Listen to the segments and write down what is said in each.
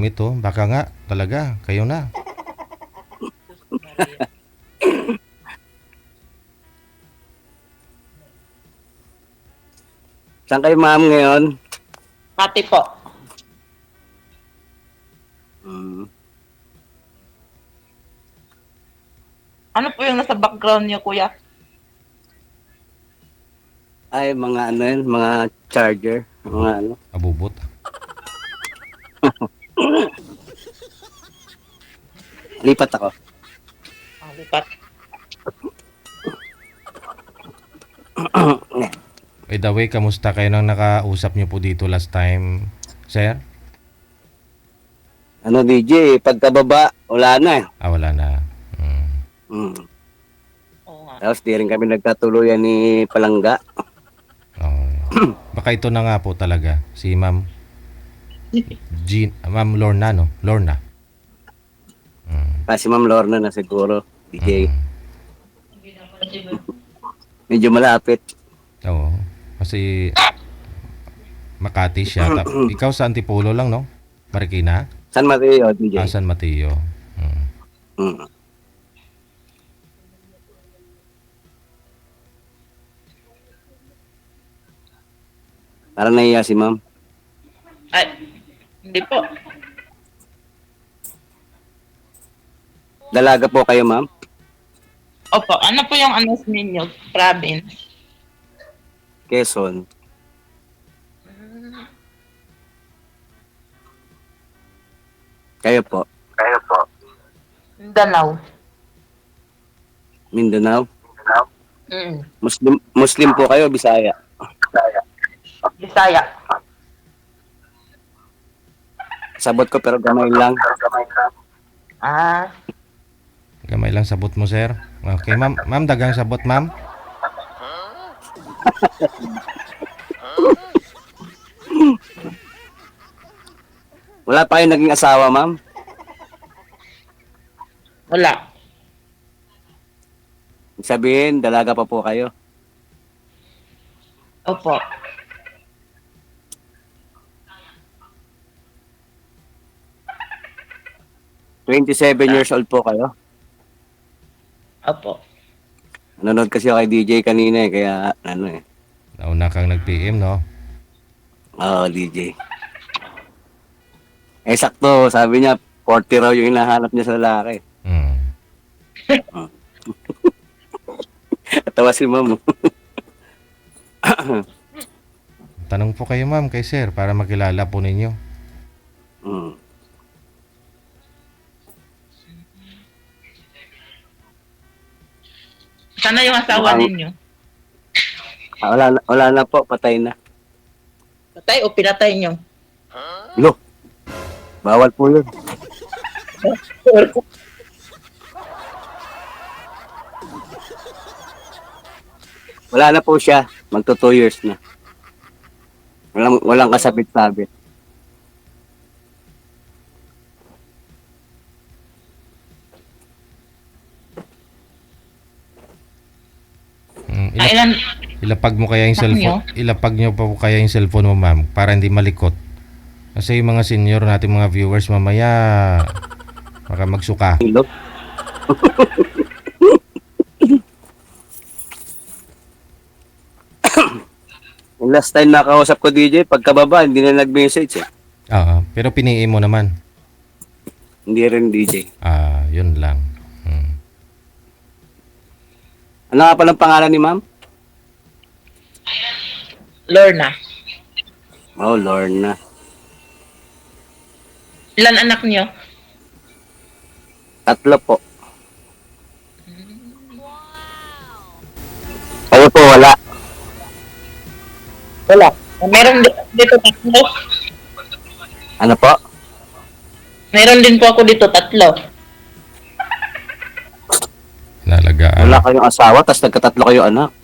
ito, baka nga talaga kayo na. Maria. Saan kayo ma'am ngayon? Pati po. Hmm. Ano po yung nasa background niyo, kuya? Ay, mga ano yun, mga charger. Mga ano. Abubot. Lipat ako. Ang lipat. By the way, kamusta kayo nang nakausap niyo po dito last time, sir? Ano DJ, pagkababa, wala na eh. Wala na. Hmm. Oo nga. Tapos di rin kami nagkatuluyan ni Palangga. Oh. Baka ito na nga po talaga, si Ma'am Ma'am Lorna, no? Lorna. Kasi Ma'am Lorna na siguro, DJ. Mm. Medyo malapit. Oo. Kasi Makati siya. Ikaw sa Antipolo lang, no? Marikina? San Mateo, DJ. San Mateo. Hmm. Parang nahiya si Ma'am. Ay, hindi po. Dalaga po kayo, Ma'am? Opo, ano po yung ano ninyo? Province? Quezon. Kayo po? Mindanao. Mindanao? Mm. Muslim po kayo, Bisaya? Bisaya. Sabot ko pero gamay lang. Ah, Gamay lang sabot mo, sir. Okay, ma'am. Ma'am, dagang sabot, ma'am. Wala pa kayong naging asawa, Ma'am? wala. Ibig sabihin, dalaga pa po kayo. Opo. $27 old po kayo. Opo. Nanonood kasi ako kay DJ kanina eh, kaya ano eh. Nauna kang nag-PM, no? Oo, DJ. Eh, sakto, sabi niya, 40 raw yung hinahanap niya sa lalaki. Tawa si Ma'am. Tanong po kayo, ma'am, kay sir para makilala po ninyo. Hmm. Sana yung asawa ninyo? Wala na po, patay na. Patay o pinatay nyo? Lo, bawal po yun. Wala na po siya. Magto 2 years na. Walang kasabit-sabit. Ilan? Ilapag mo kaya yung cellphone. Ilapag nyo pa po kaya yung cellphone mo, ma'am, para hindi malikot. Kasi yung mga senior natin, mga viewers, mamaya baka magsuka. Hello? Yung last time nakausap ko DJ, pagkababa, hindi na nag-message eh. Pero piniin mo naman. Hindi rin DJ. Yun lang. Ano nga palang pangalan ni Ma'am? Lorna. Oh, Lorna. Ilan anak nyo? 3 po. Kayo po, wala. Wala. Meron dito 3. Ano po? Meron din po ako dito 3. Nalagaan. Wala kayong asawa, tapos nagka-3 kayo anak.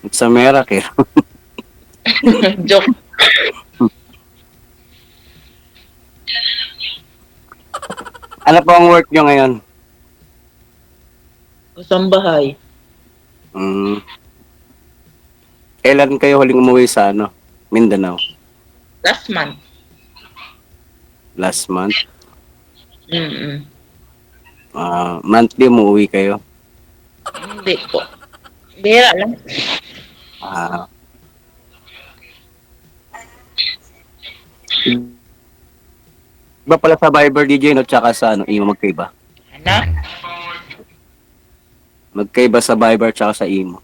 It's a miracle. Joke. Ano po ang work nyo ngayon? Kasambahay. Kailan kayo huling umuwi sa Mindanao? Last month. last month. Mm-mm. Monthly umuwi kayo. Hindi po. Bira lang. Ah, iba pala sa Viber DJ no tsaka sa ano, imo magkaiba. Ano? Magkaiba sa Viber tsaka sa imo.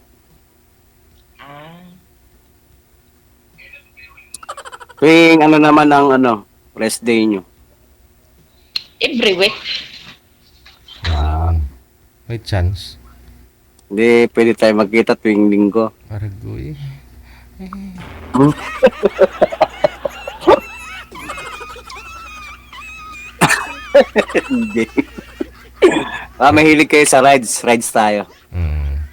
Ah. Tuwing ano naman ang ano, rest day nyo. Every week. Ayun. May chance. Hindi, pwede tayo magkita tuwing linggo. Paragoy. Hindi. Mahilig kayo sa rides. Rides tayo. Mm.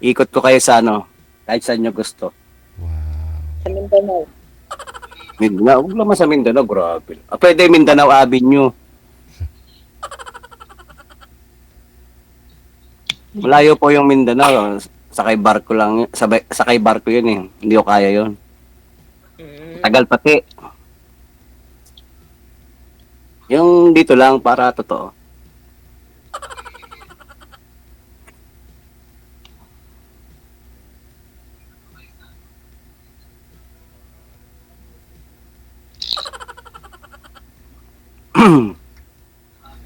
Ikot ko kayo sa ano, kahit saan nyo gusto. Wow. Sa Mindanao. Mindanao, huwag naman sa Mindanao, grabe. Pwede Mindanao Avenue. Malayo po yung Mindanao. Sakay barko lang, sakay barko yun eh. Hindi ko kaya yun. Mm. Tagal pati. Yung dito lang para totoo.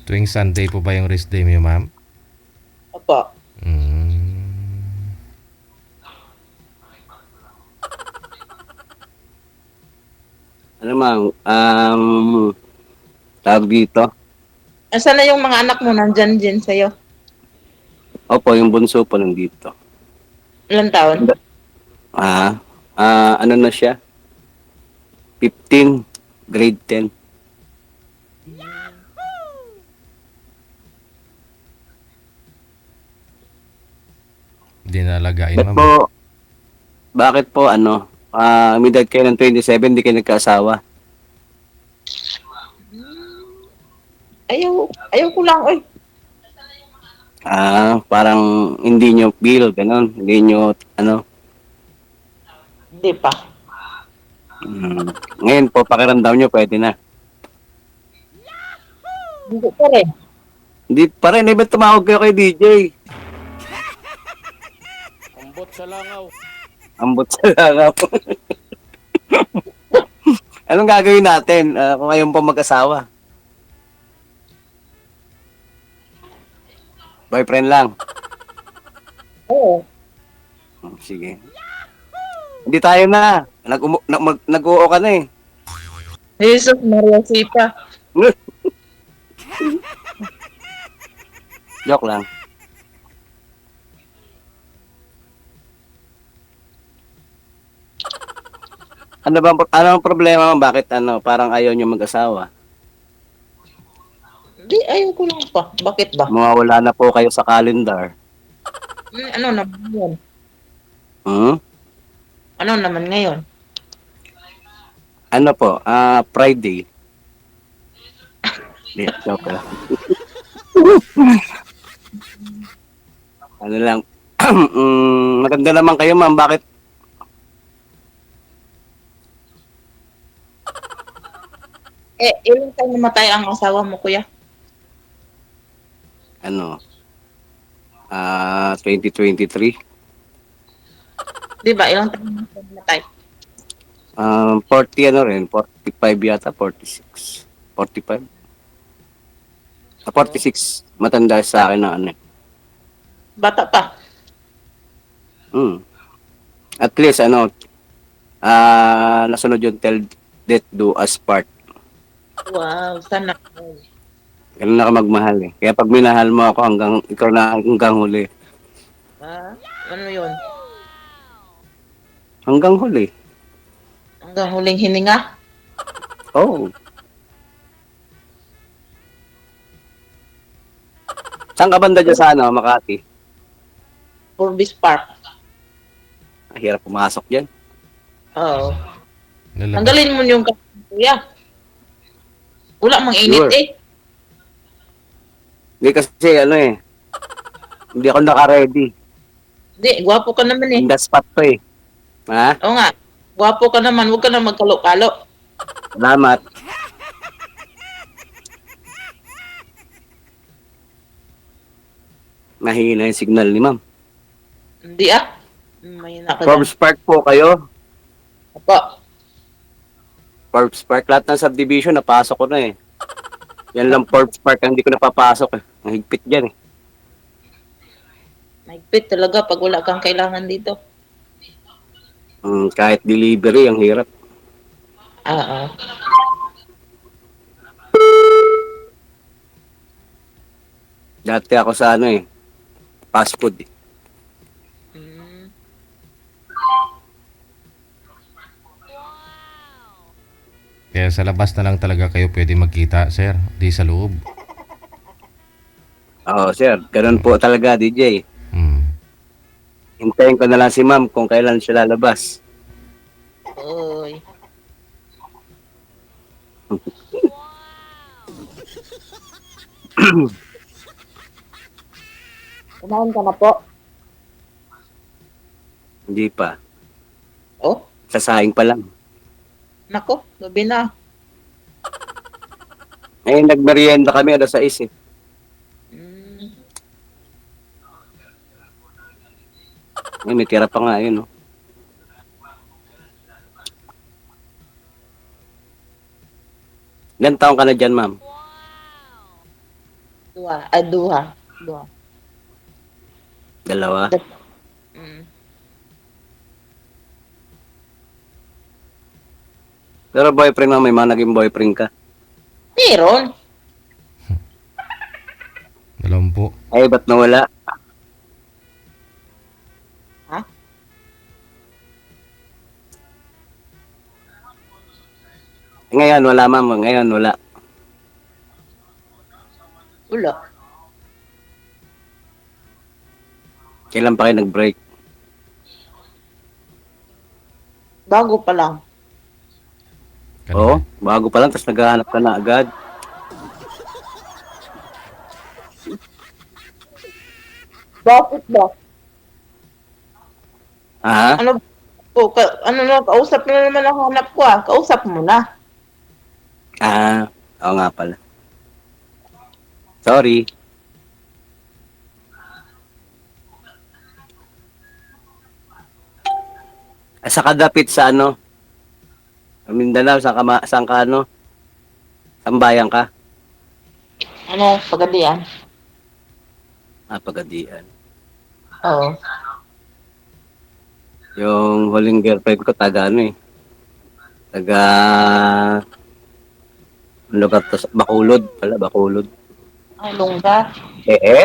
Tuwing Sunday po ba yung rest day mo, ma'am? Opo. Mm. Ano mang, tawag dito. Asan na yung mga anak mo nandyan din sa'yo? Opo, yung bunso po nandito. Ilang taon? Ano na siya? 15, grade 10. Hindi na alagain, Bakit ma'am. po, bakit po ano, may edad kayo ng 27, di kayo nagkaasawa? Ayaw ko lang, oy. Parang hindi nyo feel, ganun. Hindi nyo, ano. Hindi pa. Ngayon po, pakiramdam nyo, pwede na. Hindi pa rin. Hindi pa rin, ba't tumawag kayo kay DJ? Ambot sa langaw. Ambot sa langaw. Anong gagawin natin kung ngayon po mag-asawa? Boyfriend lang. Oo. Sige. Hindi tayo na. Nag-uo ka na eh. Jesus Maria Sipa. Joke lang. Ano ang problema mo? Bakit parang ayaw nyo mag-asawa? Hindi, ayaw ko lang pa. Bakit ba? Mawawala na po kayo sa calendar. Ano naman ngayon? Hmm? Ano naman ngayon? Ano po? Friday. Hindi, joke lang. Ano lang. Maganda naman kayo, ma'am. Bakit? Ilang taon namatay ang asawa mo, kuya? 2023. Di ba? Ilang taon namatay? 40 rin. 45 yata. 46. 45. 46. Matanda sa akin na ano. Bata pa. At least, nasunod yung Till Death Do Us Part. Wow, sana. Ganun na ka magmahal eh. Kaya pag minahal mo ako ikaw na hanggang huli. Ano yun? Hanggang huli. Hanggang huling hininga? Oh. Saan ka banda dyan sa Makati? Purvis Park. Hirap pumasok dyan. Oo. Lalabas. Tanggalin mo yung kuya. Wala mang init Sure. eh. Hindi kasi hindi ako naka-ready. Hindi, gwapo ka naman eh. In the spot pa eh. Ha? Oo nga. Gwapo ka naman. Huwag ka na magkalo-kalo. Salamat. Mahina yung signal ni ma'am. Hindi ah. May naka dyan. Forbes Park po kayo. Opo. Forbes Park, lahat ng subdivision, napasok ko na eh. Yan lang Forbes Park ang hindi ko napapasok eh. Ang higpit dyan eh. Mahigpit talaga pag wala kang kailangan dito. Kahit delivery, ang hirap. Oo. Dati ako sa ano eh, fast food eh. Mm. Kaya sa labas na lang talaga kayo pwede magkita, sir. Di sa loob. Oo sir, ganun po talaga DJ. Hmm. Hintayin ko na lang si ma'am kung kailan siya lalabas. Uy. Kumain ka na po? Hindi pa. Oh, Sasaing pa lang. nako, gabi na. Eh, nagmerienda kami alas 6 eh. Mm. Ay, may tira pa nga yun, no? Ilan taong ka na dyan, ma'am? Duha. Dalawa? Mm. Pero boyfriend mo, may mga naging boyfriend ka. Meron. 20. Ay, ba't nawala? Ha? Ngayon, wala, ma'am. Ngayon, wala. Wala. Kailan pa kayo nag-break? Bago pa lang. Oo, bago pa lang, tapos naghahanap ka na agad. Bakit ba? Ha? Ano po, ano na, kausap na naman ang hanap ko ah. Kausap mo na. Oo nga pala. Sorry. Sa kadapit sa ano? Mindanao, saan ka ano? Saan bayan ka? Ano, pagadian? Pagadian. Oo. Yung huling girlfriend ko, taga ano eh. Taga... Ano lugar to? Bacolod pala, Bacolod. Ay, Lungga. Eh?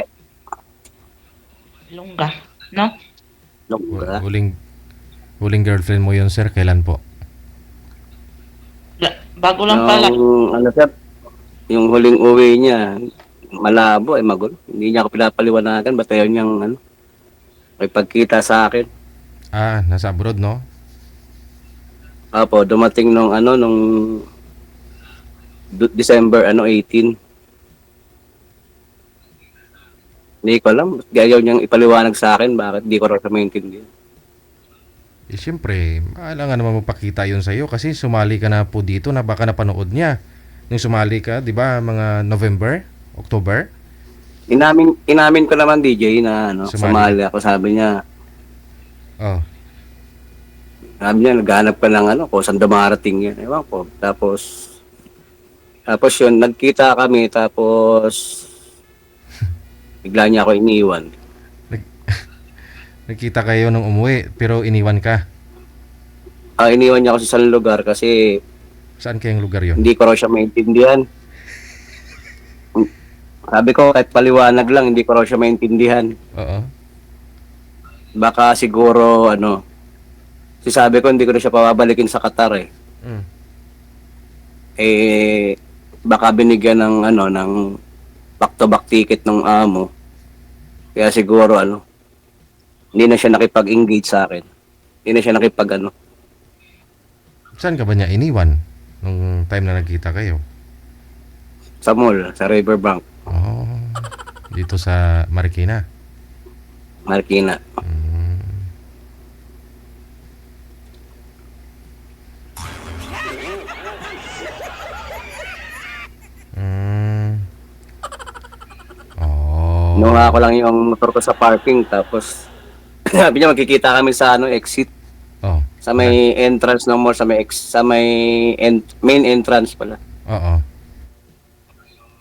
Lungga. No? Lungga. Huling girlfriend mo yun, sir. Kailan po? Bago lang pala. Yung, ano sir, yung huling uwi niya, malabo eh, magulo. Hindi niya ako pinapaliwanagan, ba't ayaw niyang, ano, may pagkita sa akin. Nasa abroad, no? Apo, dumating nung, ano, nung December, 18. Hindi ko alam, ba't ayaw niyang ipaliwanag sa akin, bakit di ko rin siya maintindihan. Eh, siyempre, kailangan naman magpakita yun sa'yo kasi sumali ka na po dito na baka napanood niya. Nung sumali ka, di ba, mga November, October? Inamin ko naman DJ na ano, sumali ako, sabi niya, Oh, naghanap ka ng ano, kung saan dumarating yan. Ewan ko. Tapos yun, nagkita kami, tapos bigla niya ako iniwan. nagkita kayo nung umuwi pero iniwan ka. Iniwan niya ako sa isang lugar kasi Saan kayong lugar yun? hindi ko raw siya maintindihan. Sabi ko, kahit paliwanag lang, hindi ko raw siya maintindihan. Oo. Baka siguro, ano, sabi ko, hindi ko na siya pababalikin sa Qatar eh. Mm. Baka binigyan ng, ano, ng back-to-back ticket ng amo. Kaya siguro, ano, hindi na siya nakipag-engage sa akin. Hindi na siya ano. Saan ka ba niya iniwan nung time na nagkita kayo? Sa mall, sa Riverbank, Oh, dito sa Marikina. Marikina. Kinuha ko lang yung motor ko sa parking, tapos sabi niya magkikita kami sa exit. Oh. Sa may entrance ng mall, main entrance pala. Oo.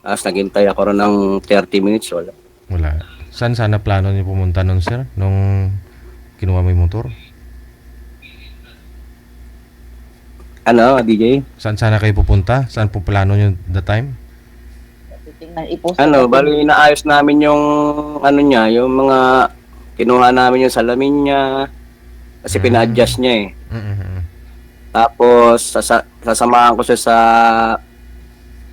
Tapos naghintay ako ron ng 30 minutes, wala. Wala. Saan sana plano niyo pumunta nun, sir? Nung kinuha mo yung motor? Ano, DJ? Saan sana kayo pupunta? Saan po plano niyo the time? Titingnan, ipost Bali inaayos namin yung niya, yung mga kinuha namin yung salamin niya kasi pina-adjust niya eh. Mm-hmm. Tapos sasamahan ko siya sa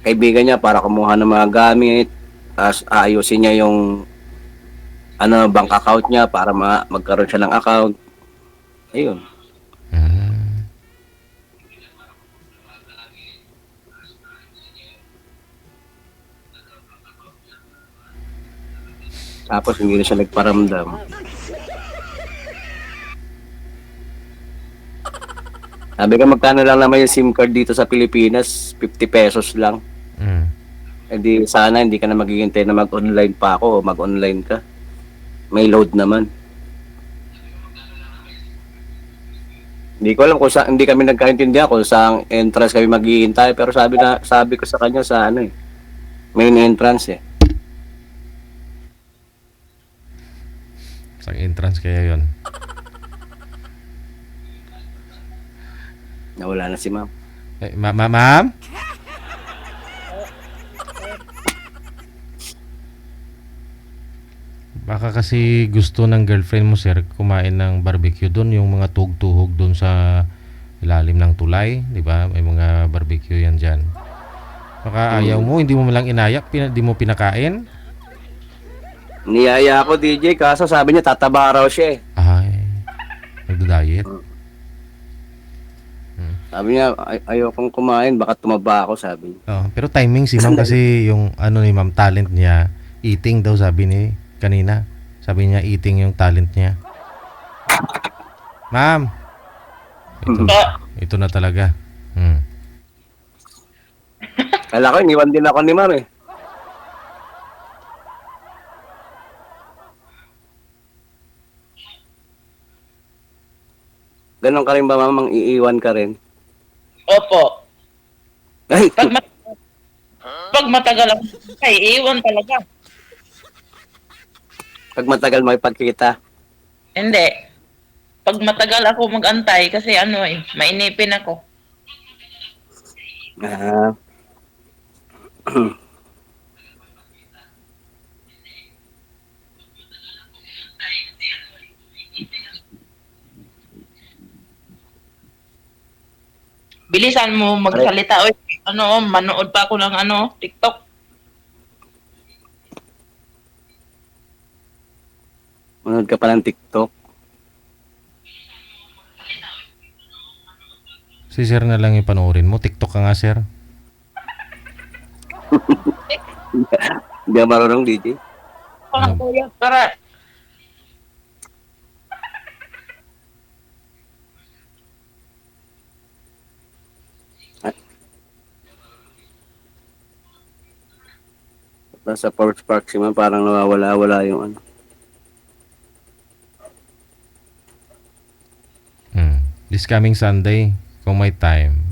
kaibigan niya para kumuha ng mga gamit. Tapos aayusin niya yung bank account niya para magkaroon siya ng account. Ayun. Mm. Tapos hindi na siya nagparamdam. Sabi ko, magkano lang naman yung SIM card dito sa Pilipinas? 50 pesos lang. Mm. Eh di sana hindi ka na maghihintay na mag-online pa ako o mag-online ka. May load naman. Hindi ko alam kung hindi kami nagkaintindihan kung saan entrance kami maghihintay, pero sabi ko sa kanya sa main entrance eh. Sa entrance kaya yon. Nawala na si ma'am. Ma'am? Baka kasi gusto ng girlfriend mo, sir, kumain ng barbecue doon, yung mga tuhog-tuhog doon sa ilalim ng tulay, di ba? May mga barbecue yan dyan. Baka ayaw mo, hindi mo malang inayak, hindi mo pinakain. Niyaya ako DJ, kaso sabi niya tataba raw siya eh. Ay, nagda-diet. Sabi niya, ayokong kumain, baka tumaba ako, sabi niya. Oh, pero timing si ma'am kasi yung ni ma'am talent niya, eating daw sabi ni kanina. Sabi niya eating yung talent niya. Ma'am. Ito na talaga. Kala ko, iniwan din ako ni ma'am eh. Ganon ka rin ba, ma'am? Iiwan ka rin? Opo. Ay, Pag matagal ako, iiwan talaga. pag matagal makipagkita. Hindi. Pag matagal ako mag-antay, kasi mainipin ako. Ah. Bilisan mo magsalita. Oy, manood pa ako ng TikTok. Manood ka pa ng TikTok. Si sir na lang yung panoorin mo. TikTok ka nga, sir. Hindi ka marunong, DJ. Parang kuya, para Sa Forge Park si ma'am, parang nawawala-wala yung This coming Sunday, kung may time,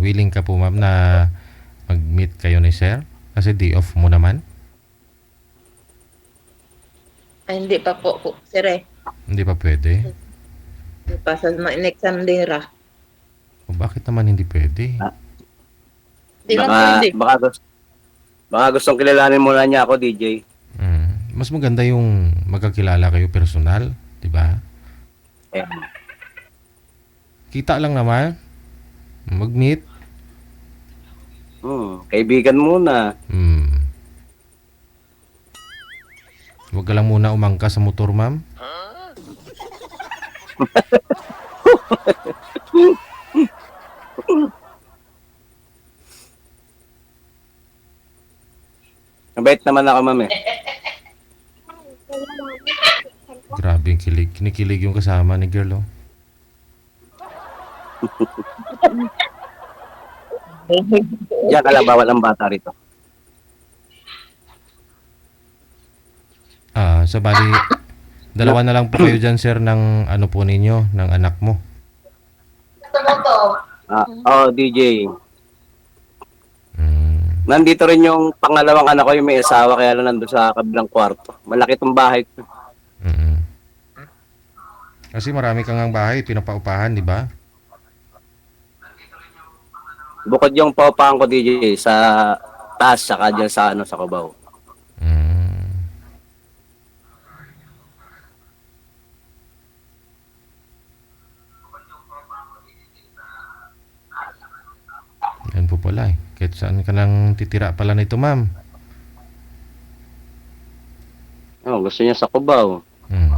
willing ka po ma'am na mag-meet kayo ni sir? Kasi day off mo naman. ay, hindi pa po, sir eh. Hindi pa pwede. Hindi pa sa next Sunday ra. O bakit naman hindi pwede? Hindi lang pwede. Baka gustong kilalanin mo na niya ako, DJ. Mas maganda yung magkakilala kayo personal, di ba? Eh, Kita lang naman. Mag-meet. kaibigan muna. Huwag ka lang muna umangka sa motor, ma'am. Mabait naman ako, ma'am eh. Grabe yung kilig. Kinikilig yung kasama ni girl, oh. Diyan ka lang, bawal ang bata rito. Sa bali, dalawa na lang po kayo dyan, sir, ng ano po ninyo, ng anak mo. DJ. Mm. Nandito rin yung pangalawang anak ko, yung may asawa, kaya lang nandun sa kabilang kwarto. Malaki tong bahay ko. Mm. Kasi marami kang ang bahay, pinapaupahan, di ba? Bukod yung paupahan ko, DJ, sa taas, saka dyan sa, sa Cubao. Mm. Yan po pala eh. Kahit saan ka lang titira pala nito, ma'am. Gusto niya sa Cubao. Mm.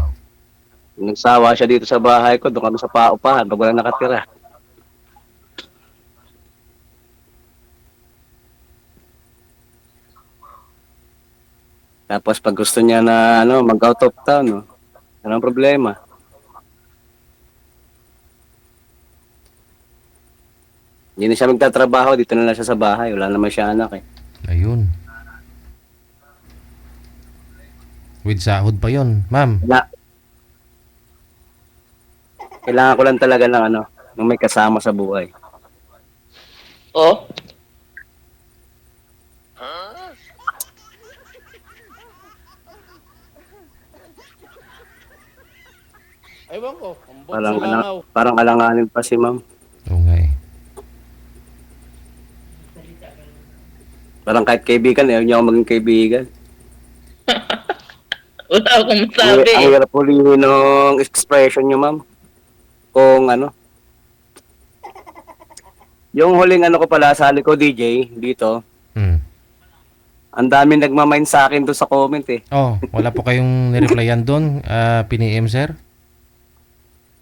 Nagsawa siya dito sa bahay ko, doon kami sa paupahan, pag walang nakatira. Tapos pag gusto niya na mag-out of town, anong problema? Hindi na siya magtatrabaho, dito na lang siya sa bahay, wala naman siya anak eh. Ayun. With sahod pa yon, ma'am. Kailangan ko lang talaga ng ng may kasama sa buhay. Oh, Ewan ko, ambot Parang, sa langaw. parang alanganin pa si ma'am. Oo nga eh. Parang kahit kaibigan, ayaw niya ako maging kaibigan. wala akong Ang masabi. hirap hulihin ng expression niyo, ma'am. Kung yung huling ko pala, sali ko DJ, dito, Mm. ang dami nagmamind sa akin doon sa comment eh. Oh, wala po kayong nireplyan doon, piniem, sir?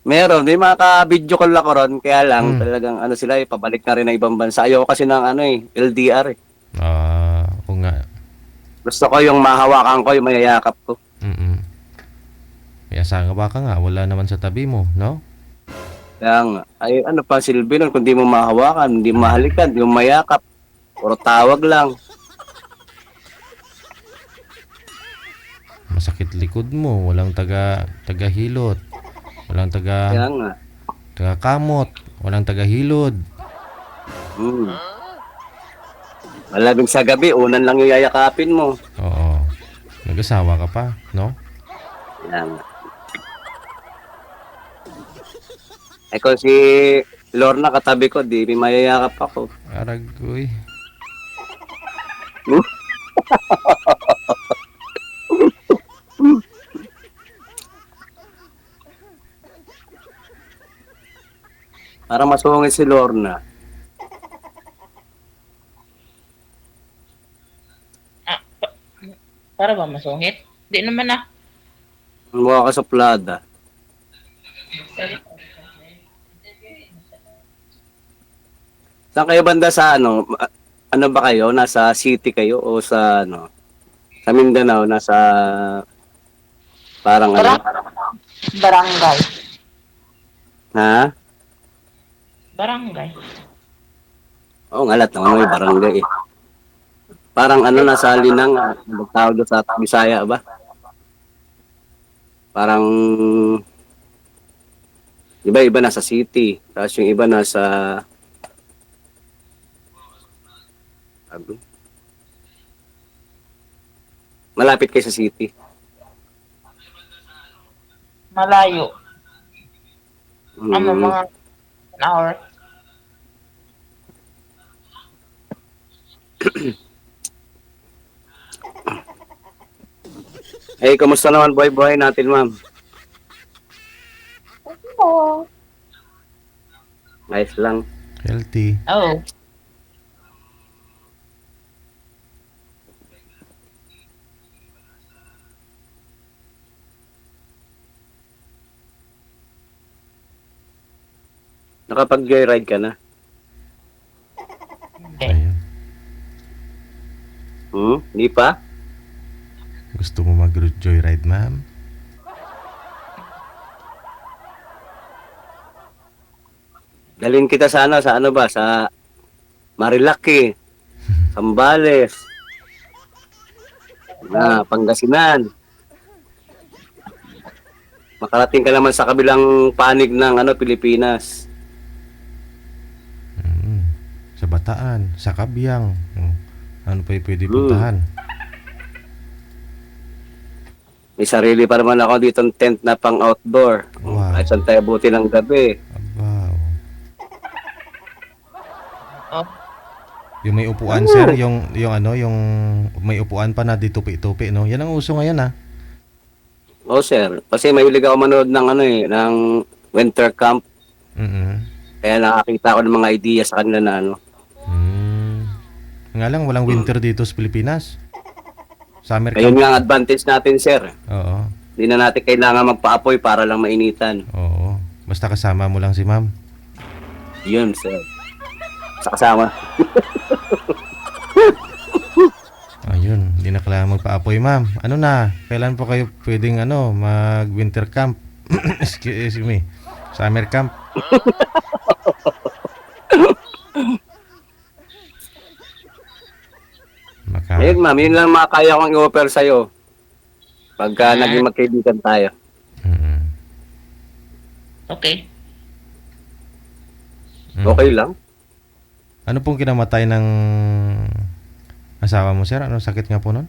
Meron, may mga ka-video call ako ron, kaya lang talagang sila pabalik na rin ng ibang bansa. Ayaw kasi ng LDR eh. Oo nga. Gusto ko yung mahawakan ko, yung mayayakap ko. Mm. May asawa ka nga, wala naman sa tabi mo, no? Kaya nga, ay pa silbi nun kung di mo mahawakan, hindi mo mahalikan, hindi mo mayakap. Puro tawag lang. Masakit likod mo, walang tagahilot, walang Kaya nga. tagakamot, walang tagahilod. Malabing sa gabi, unan lang yung yayakapin mo. Oo. Nag-asawa ka pa, no? Kaya nga. Eh kung si Lorna katabi ko, di may mayayakap ako. Aragoy. Parang masungit si Lorna. Para ba masungit? Hindi naman ah. Mukha ka sa plada. Saan kayo banda sa ano ba kayo? Nasa city kayo o sa sa Mindanao? Nasa parang Barangay. Ha? Barangay. Oo nga, lahat naman may barangay eh. Parang nasa Linang, tawag doon sa Bisaya ba? Parang, iba nasa city, tapos yung iba nasa, malapit kayo sa city. Malayo. Mm. Mga an hour. Eh, kumusta naman buhay-buhay natin, ma'am? Oo. Ayos lang. Healthy. Oh. Nakapag-joyride ka na? Hindi. Ayun. Hindi pa? Gusto mo mag-joyride, ma'am? Dalhin kita sa ba? Sa Marilaki, Sambales, Pangasinan. makarating ka naman sa kabilang panig ng Pilipinas. Sa Bataan, sa Kabyang. Ano pa yung pwede puntahan? May sarili pa naman ako dito tent na pang outdoor. Wow. Kahit saan tayo buti ng gabi. Aba, Oh, yung may upuan, sir, yung may upuan pa na di tupi-tupi, no? Yan ang uso ngayon, ha? Oh, sir. Kasi mahilig ako manood ng ng winter camp. Mm. Kaya nakakita ako ng mga idea sa kanila na Nga lang, walang winter dito sa Pilipinas. Summer Ayun camp. nga ang advantage natin, sir. Oo. Hindi na natin kailangan magpa-apoy para lang mainitan. Oo. Basta kasama mo lang si ma'am. Yun, sir. Sa kasama. Ayun, hindi na kailangan magpa-apoy, ma'am. Ano na? Kailan po kayo pwedeng mag-winter camp? Excuse me. Summer camp. Ayun, ma'am. Yun lang makakaya kong i-offer sa'yo. Pagka naging magkaibigan tayo. Mm. okay. Okay lang. Ano pong kinamatay ng asawa mo, sir? Ano sakit nga po nun?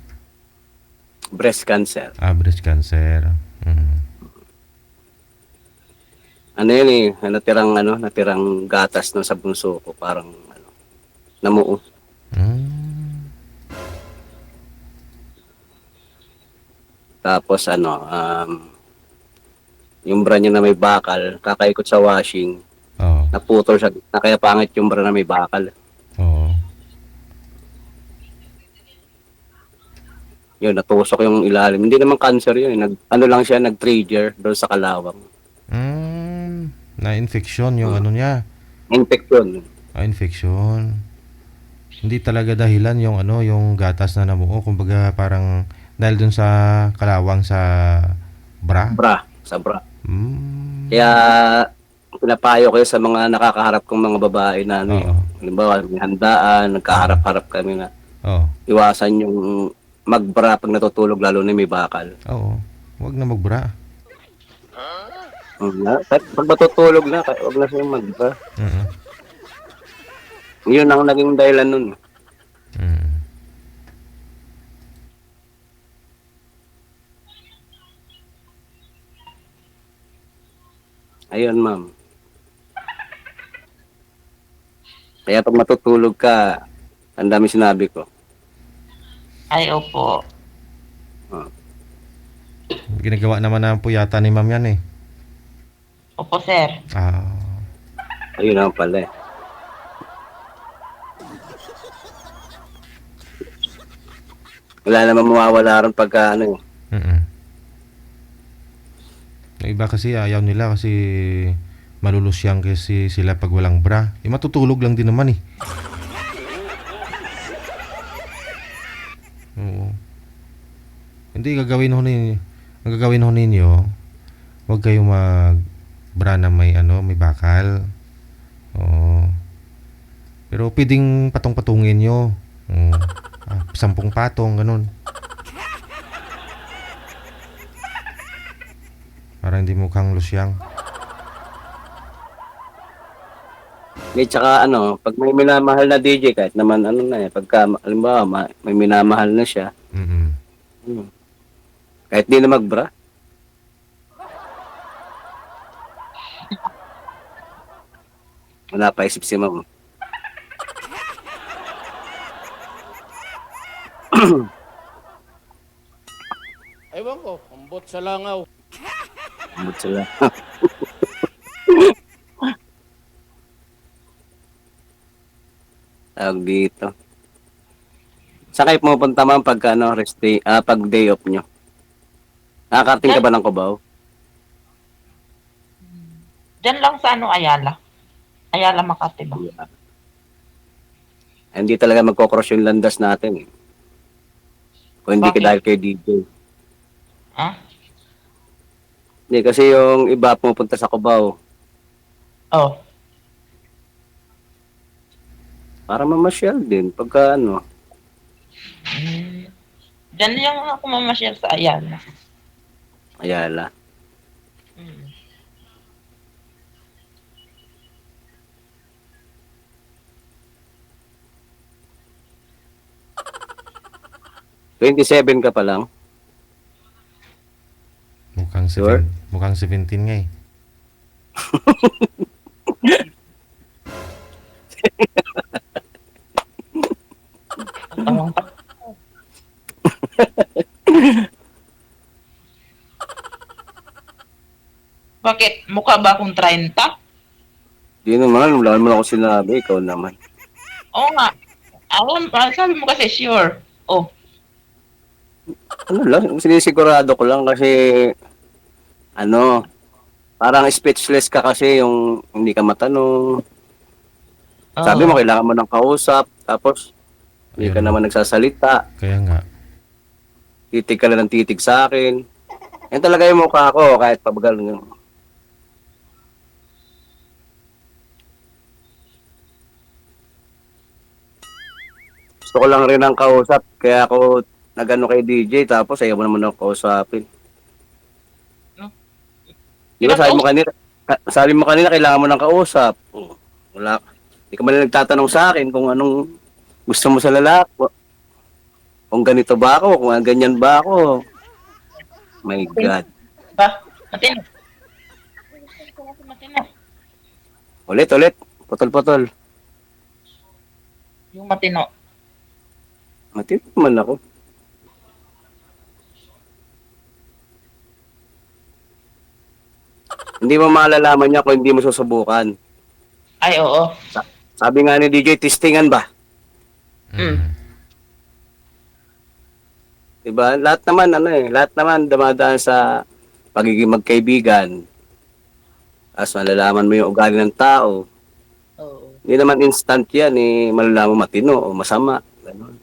Breast cancer. Breast cancer. Ano yun eh. Natirang gatas no, sa bunso ko. Parang namuo. Tapos yung bra niya na may bakal, kakaikot sa washing, Oo. naputol siya, na kaya pangit yung bra na may bakal. Oo. Yun, natusok yung ilalim. Hindi naman cancer yun. Lang siya, nag-trigger doon sa kalawang. Na-infection yung ano niya. Infection. Infection. Hindi talaga dahilan yung yung gatas na namuo. Kumbaga parang dahil dun sa kalawang sa bra. Sa bra. Mm. Kaya, pinapayo ko yun sa mga nakakaharap kong mga babae na Oo. halimbawa, may handaan, nagkaharap-harap kami na Oo. iwasan yung magbra pag natutulog, lalo na may bakal. Oo. Huwag na magbra. Pag matutulog na, huwag na siyang magbra. Mm. Yun ang naging dahilan nun. Mm. Ayun, ma'am. Kaya pag matutulog ka, ang dami sinabi ko. Ay, opo. Ginagawa naman na po yata ni ma'am yan eh. Opo, sir. Ayun naman pala eh. Wala naman mawawala ron pagka Mm. Yung iba kasi ayaw nila kasi malulusyang kasi sila pag walang bra. Matutulog lang din naman eh. Oo. Hindi gagawin ho ninyo. Ang gagawin ho ninyo, huwag kayong mag-bra na may may bakal. Oo. Pero pwedeng patong-patungin nyo. Oo. 10 patong, ganun. Para hindi mukhang lusyang. May tsaka pag may minamahal na DJ, kahit naman pagka, halimbawa, may minamahal na siya, Mm. kahit di na magbra. Wala pa isip si ma'am. Ewan ko, ambot sa langaw. Ambot sila. Tawag dito. Saan kayo pumupunta ma'am pagka rest day, pag day off nyo? Nakakarating ka ba ng Cubao? Diyan lang sa Ayala. Ayala, Makati ba? Hindi talaga magkocross yung landas natin eh. Kung hindi ka Bakit? dahil kay DJ. Ah? Hindi, kasi yung iba pumupunta sa Cubao Oh. para mamasyal din pagka Diyan lang ako mamasyal sa Ayala. Ayala. 27 ka pa lang. Sure? Mukhang 17 nga eh. Ang Bakit? Mukha ba akong 30? Di naman, wala naman ako sinabi. Ikaw naman. Oo nga. Sabi mo kasi sure. Oh, Ano lang, sinisigurado ko lang kasi, ano, parang speechless ka kasi yung hindi ka matanong. Sabi mo, oo. kailangan mo ng kausap, tapos hindi ka Ayun. naman nagsasalita. Kaya nga. Titig ka lang ng titig sa akin. Yan talaga yung mukha ko, kahit pabagal nyo. Gusto ko lang rin ng kausap, kaya ako nagano kay DJ, tapos ayaw mo naman ako kausapin. No? Di ba sabi mo kanina, kailangan mo ng kausap. Wala. Hindi ka man lang nagtatanong sa akin kung anong gusto mo sa lalaki. Kung ganito ba ako, kung ganyan ba ako. My God. Ba? Matino. Matino. Ulit. Putol-putol. Yung matino. Matip man ako. Hindi mo malalaman niya kung hindi mo susubukan. Ay, oo. Sabi nga ni DJ, testingan ba? Mm. Diba? Lahat naman dumadaan sa pagiging magkaibigan. As malalaman mo yung ugali ng tao. Oo. Hindi naman instant yan, malalaman mo matino o masama. Ganun.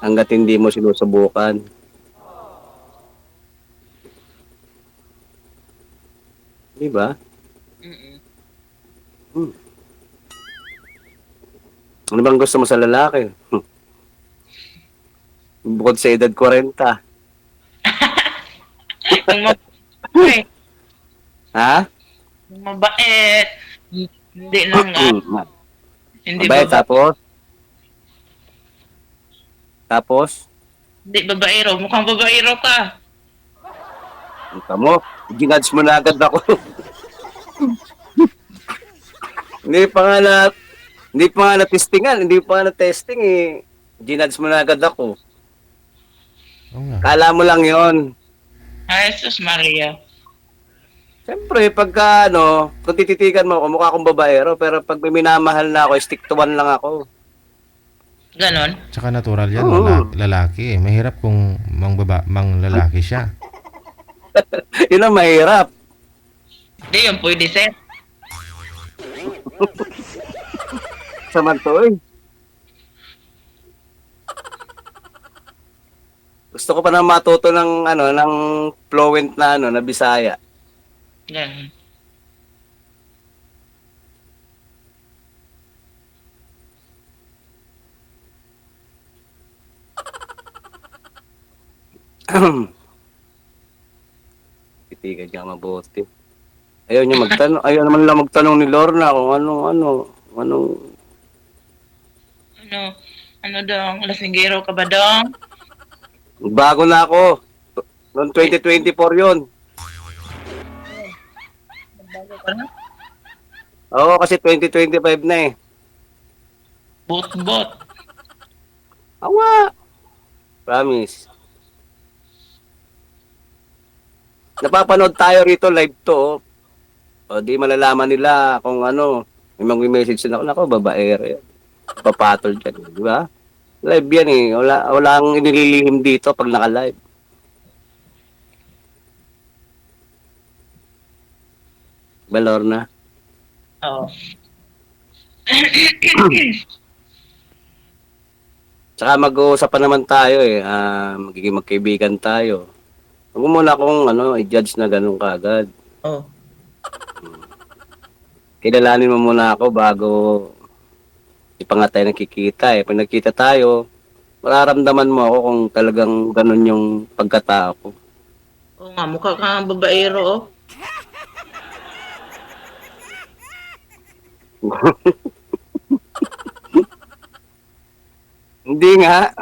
Hanggat hindi mo sinusubukan. Diba? Mm-mm. Ano bang gusto mo sa lalaki? Bukod sa edad 40. Yung mabait. Ha? Yung mabait. Hindi lang, hindi Mabait, babae. tapos, Hindi babaero. Mukhang babaero ka. ito mo, ginudge mo na agad ako. Hindi pa nga na-testingan, hindi pa nga na-testing ginudge mo na agad ako. Oo nga. Kala mo lang yon. Ay, Jesus Maria. Siyempre, pagka kung tititigan mo ako, mukha akong babaero, pero pag may minamahal na ako, stick to one lang ako. Ganon. Tsaka natural yan, Oo. lalaki eh. Mahirap kung mang lalaki siya. Yun ang mahirap. Hindi yun pwede, sir. Samantoy. Gusto ko pa na matuto ng fluent na Bisaya. Ganon. Titigan niya mabuti. Ayaw naman lang magtanong ni Lorna kung anong Ano? Ano dong? Lasinggero ka ba dong? bago na ako. Noong 2024 yun. Bago ka na? Oo, kasi 2025 na eh. Bot-bot. Awa! Promise. Napapanood tayo rito live to. O di malalaman nila kung may mag-message sila. Nako, babae. Papatol dyan. Di ba? Live yan eh. Walang inililihim dito pag naka-live. Balor na. Oo. Tsaka mag-uusapan naman tayo eh. Magiging magkaibigan tayo. Huwag mo muna akong i-judge na ganun kaagad. Oh. Kilalanin mo muna ako bago di pa nga tayo nakikita eh. Pag nakita tayo, mararamdaman mo ako kung talagang ganun yung pagkatao ko. Oo nga, mukha kang babaero, oh. Hindi nga.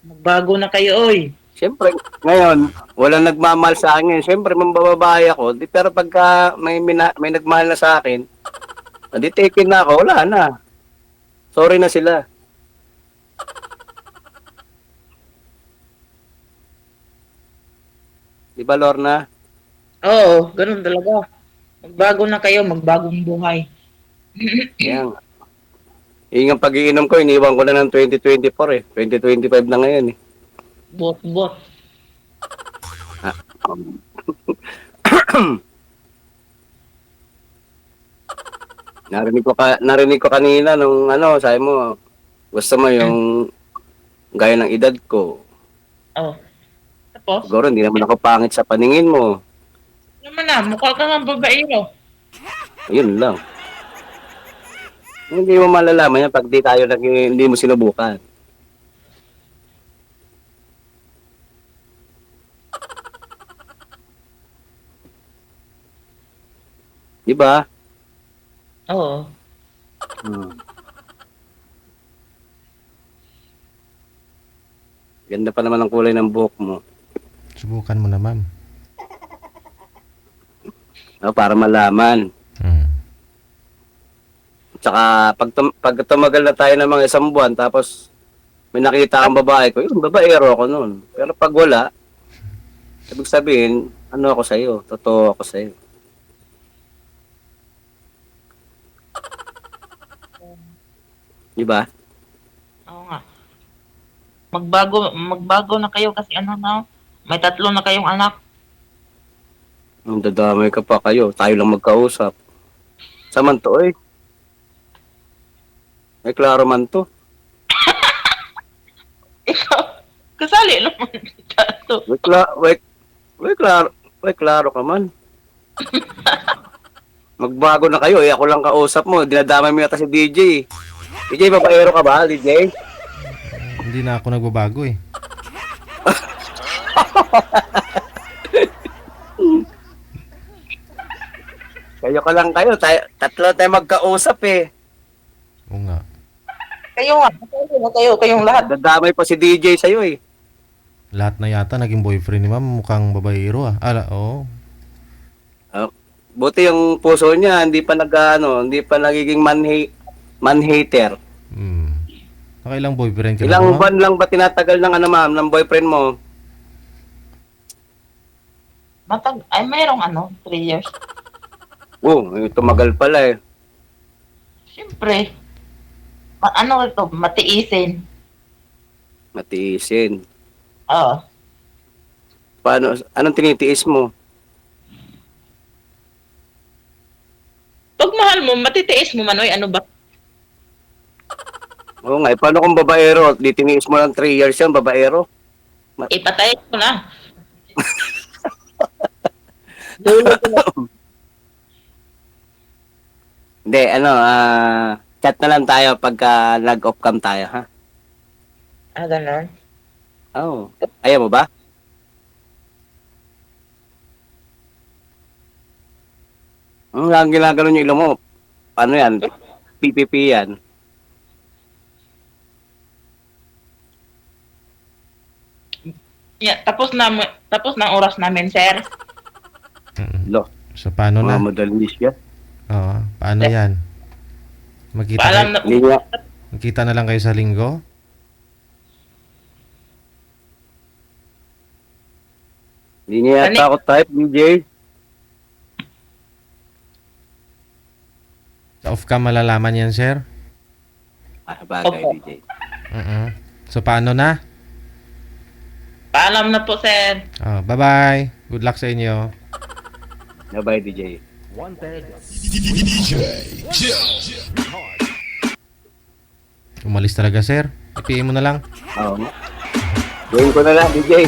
Magbago na kayo, oy. Siyempre, ngayon, walang nagmamahal sa akin ngayon. Siyempre, mambababae ako. Di, pero pagka may nagmahal na sa akin, di taken na ako, wala na. Sorry na sila. Di ba, Lorna? Oo, ganun talaga. Magbago na kayo, magbagong buhay. Yan. Yung pag-iinom ko, iniwan ko na ng 2024 eh. 2025 na ngayon eh. Bot-bot. Narinig ko kanina nung ano, sabi mo, gusto mo yung gaya ng edad ko. Oh. Tapos, Siguro hindi naman ako pangit sa paningin mo. naman na, mukha ka nga babaero. Ayun lang. Hindi mo malalaman yan pag hindi mo sinubukan. Di ba? Oo. Hmm. Ganda pa naman ang kulay ng buhok mo. Subukan mo na, ma'am. Para malaman. Mm. Tsaka pag tumagal na tayo ng mga 1 buwan, tapos may nakita kang babae ko, yun, babaero ako noon. Pero pag wala, ibig sabihin, ano ako sa'yo, totoo ako sa'yo. Di ba? Oo nga. Magbago na kayo kasi ano na, may 3 na kayong anak. Dadamay ka pa kayo, tayo lang magkausap. Saman to eh. May klaro man to. Ikaw, kasali naman dito. May klaro ka man. Magbago na kayo eh, ako lang kausap mo. Dinadamay mo yata si DJ. DJ, babaero ka ba, DJ? Hindi na ako nagbabago eh. Kayo ka lang kayo. Tatlo tayo magkausap eh. Oo nga. Kayo nga, kasali na kayo, kayong lahat. Dadamay pa si DJ sa'yo eh. Lahat na yata naging boyfriend ni ma'am mukhang babaero ah. Oo. Buti yung puso niya, hindi pa nagiging man-hater. Mm. Nakailang boyfriend ka na Ilang ba, ma'am? buwan lang ba tinatagal ng ma'am, ng boyfriend mo? Ay, mayroong 3 years. Tumagal pala eh. Siyempre, ano ito, matiisin. Matiisin. Oo. Anong tinitiis mo? Pag mahal mo, matitiis mo, Manoy, ano ba? Oo nga, paano kung babaero? Di tiniis mo lang 3 years yan, babaero? Ipatay ko na. Dulo ko na. Hindi, chat na lang tayo pagka nag-off cam tayo, ha? Ganon. Oo. Ayaw mo ba? Lang ginagano yung ilong mo. Ano yan? PPP yan. Yeah, tapos na ang oras namin, sir. Mm. Lo, So paano na? madalis yan. Oo. Paano yan? Paalam na Magkita na lang kayo sa linggo? Hindi niya yata ako type, DJ. Sa off cam malalaman yan, sir? Bagay, Opo. DJ. So paano na? Paalam na po, sir. Bye-bye. Good luck sa inyo. Bye, DJ. Umalis talaga, sir. I-PM mo na lang. Oo. Gawin ko na lang, DJ.